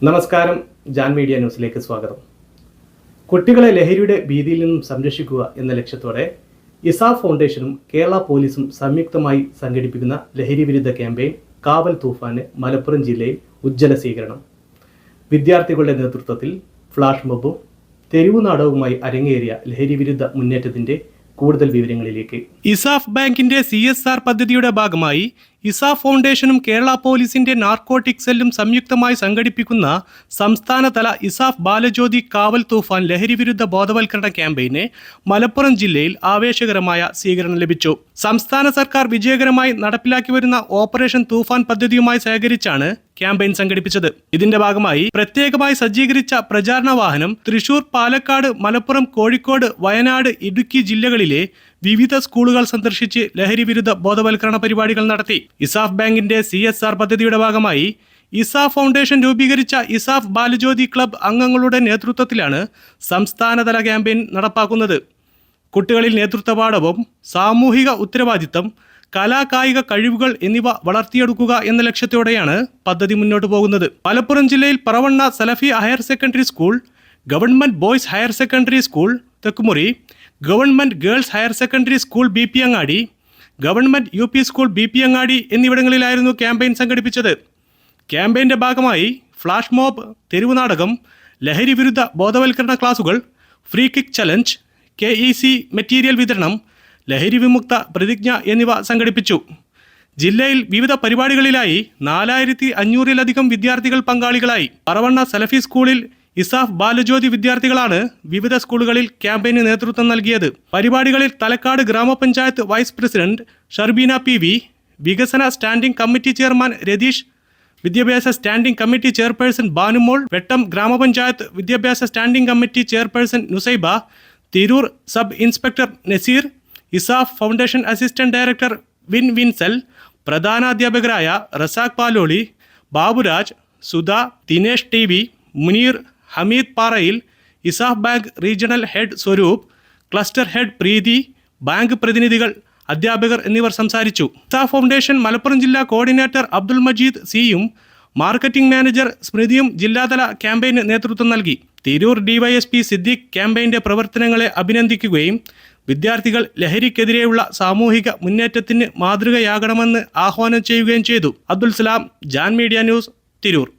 നമസ്കാരം, ജാൻ മീഡിയ ന്യൂസിലേക്ക് സ്വാഗതം. കുട്ടികളെ ലഹരിയുടെ ഭീതിയിൽ നിന്നും സംരക്ഷിക്കുക എന്ന ലക്ഷ്യത്തോടെ ഇസാഫ് ഫൗണ്ടേഷനും കേരള പോലീസും സംയുക്തമായി സംഘടിപ്പിക്കുന്ന ലഹരി വിരുദ്ധ ക്യാമ്പയിൻ കാവൽ തൂഫാന് മലപ്പുറം ജില്ലയിൽ ഉജ്ജ്വല സ്വീകരണം. വിദ്യാർത്ഥികളുടെ നേതൃത്വത്തിൽ ഫ്ലാഷ് മോബും തെരുവു നാടകവുമായി അരങ്ങേറിയ ലഹരി വിരുദ്ധ മുന്നേറ്റത്തിന്റെ കൂടുതൽ വിവരങ്ങളിലേക്ക്. ഇസാഫ് ബാങ്കിന്റെ CSR പദ്ധതിയുടെ ഭാഗമായി ഇസാഫ് ഫൗണ്ടേഷനും കേരള പോലീസിന്റെ നാർക്കോട്ടിക് സെല്ലും സംയുക്തമായി സംഘടിപ്പിക്കുന്ന സംസ്ഥാനതല ഇസാഫ് ബാലജ്യോതി കാവൽ തൂഫാൻ ലഹരി വിരുദ്ധ ബോധവൽക്കരണ ക്യാമ്പയിന് മലപ്പുറം ജില്ലയിൽ ആവേശകരമായ സ്വീകരണം ലഭിച്ചു. സംസ്ഥാന സർക്കാർ വിജയകരമായി നടപ്പിലാക്കി വരുന്ന ഓപ്പറേഷൻ തൂഫാൻ പദ്ധതിയുമായി സഹകരിച്ചാണ് ക്യാമ്പയിൻ സംഘടിപ്പിച്ചത്. ഇതിന്റെ ഭാഗമായി പ്രത്യേകമായി സജ്ജീകരിച്ച പ്രചാരണ വാഹനം തൃശൂർ, പാലക്കാട്, മലപ്പുറം, കോഴിക്കോട്, വയനാട്, ഇടുക്കി ജില്ലകളിലെ വിവിധ സ്കൂളുകൾ സന്ദർശിച്ച് ലഹരി വിരുദ്ധ ബോധവൽക്കരണ പരിപാടികൾ നടത്തി. ഇസാഫ് ബാങ്കിന്റെ CSR പദ്ധതിയുടെ ഭാഗമായി ഇസാഫ് ഫൗണ്ടേഷൻ രൂപീകരിച്ച ഇസാഫ് ബാലജ്യോതി ക്ലബ് അംഗങ്ങളുടെ നേതൃത്വത്തിലാണ് സംസ്ഥാനതല ക്യാമ്പയിൻ നടപ്പാക്കുന്നത്. കുട്ടികളിൽ നേതൃത്വപാഠവും സാമൂഹിക ഉത്തരവാദിത്തം, കലാകായിക കഴിവുകൾ എന്നിവ വളർത്തിയെടുക്കുക എന്ന ലക്ഷ്യത്തോടെയാണ് പദ്ധതി മുന്നോട്ട് പോകുന്നത്. മലപ്പുറം ജില്ലയിൽ Paravanna Salafi higher secondary school, government boys higher secondary school Thekkumuri, government girls higher secondary school BP Angadi, government UP school BP Angadi എന്നിവിടങ്ങളിലായിരുന്നു campaign സംഘടിപ്പിച്ചത്. ക്യാമ്പയിൻ്റെ ഭാഗമായി ഫ്ലാഷ് മോബ്, തെരുവു നാടകം, ലഹരി വിരുദ്ധ ബോധവൽക്കരണ ക്ലാസുകൾ, free kick challenge, KEC material വിതരണം, ലഹരി വിമുക്ത പ്രതിജ്ഞ എന്നിവ സംഘടിപ്പിച്ചു. ജില്ലയിൽ വിവിധ പരിപാടികളിലായി 4500-ലധികം വിദ്യാർത്ഥികൾ പങ്കാളികളായി. പറവണ്ണ സലഫി സ്കൂളിൽ ഇസാഫ് ബാലജ്യോതി വിദ്യാർത്ഥികളാണ് വിവിധ സ്കൂളുകളിൽ ക്യാമ്പയിന് നേതൃത്വം നൽകിയത്. പരിപാടികളിൽ തലക്കാട് ഗ്രാമപഞ്ചായത്ത് വൈസ് പ്രസിഡന്റ് ഷർബീന PV, വികസന സ്റ്റാൻഡിംഗ് കമ്മിറ്റി ചെയർമാൻ രതീഷ്, വിദ്യാഭ്യാസ standing committee chairperson Banumol, Vettom ഗ്രാമപഞ്ചായത്ത് വിദ്യാഭ്യാസ standing committee chairperson Nusaiba, Tirur sub inspector Naseer, ESAF foundation assistant director Vinsal, പ്രധാനാധ്യാപകരായ Razak Paloli, Baburaj, Sudha, Dinesh TV, Muneer, Hameed Parayil, ESAF bank regional head Swaroop, cluster head Preethi, bank പ്രതിനിധികൾ, അധ്യാപകർ എന്നിവർ സംസാരിച്ചു. ഇസാഫ് ഫൗണ്ടേഷൻ മലപ്പുറം ജില്ലാ കോർഡിനേറ്റർ അബ്ദുൽ മജീദ് സിയും മാർക്കറ്റിംഗ് മാനേജർ സ്മൃതിയും ജില്ലാതല ക്യാമ്പയിന് നേതൃത്വം നൽകി. തിരൂർ DYSP സിദ്ദീഖ് ക്യാമ്പയിൻ്റെ പ്രവർത്തനങ്ങളെ അഭിനന്ദിക്കുകയും വിദ്യാർത്ഥികൾ ലഹരിക്കെതിരെയുള്ള സാമൂഹിക മുന്നേറ്റത്തിന് മാതൃകയാകണമെന്ന് ആഹ്വാനം ചെയ്യുകയും ചെയ്തു. Abdul Salam, Jan media news, Tirur.